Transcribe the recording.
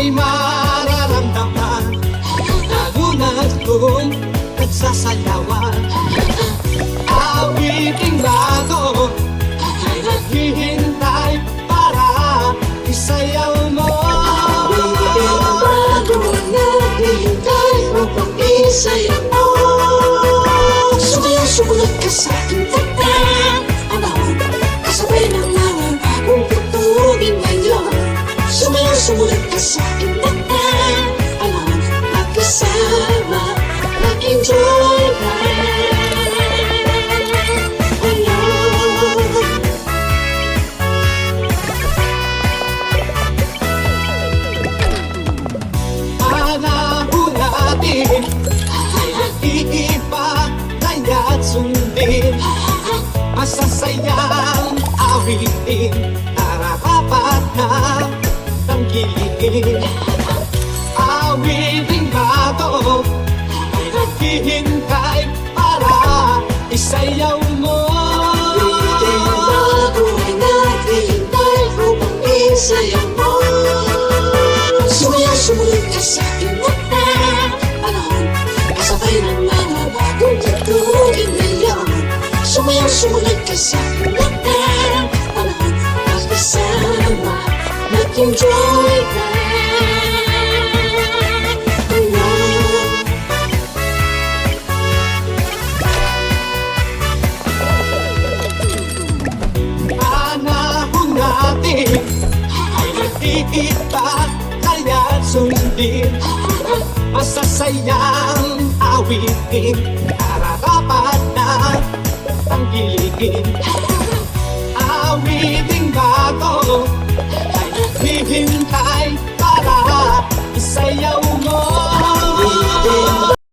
ay mararamdaman, lalo na kung nagsasayawan. Awiting bago ay naghihintay para isayaw mo. Awiting bago ay naghihintay upang isayaw mo. Sumayaw, sumunod ka sa aking tagdan, ang bawat kasabay ng mga bagong tugtugin ngayon. Sumayaw, sumunod ka sa aking tagdan, ang bawat magkasama, mag-enjoy ka. Panahon natin ay nag-iiba, kaya't sundin masasayang awitin, nararapat na tangkilikin. Awiting bago ay naghihintay para isayaw mo. Awiting bago ay naghihintay upang isayaw mo. Sumayaw, sumunod ka sa aking tagdan, panahon kasabay ng mga bagong tugtugin ngayon. Sumayaw, sumunod ka sa aking tagdan, panahon magkasama, mag-enjoy ka. Panahon natin ay nag-iiba, kaya't sundin masasayang awitin, nararapat na tangkilikin. Awiting bago ay naghihintay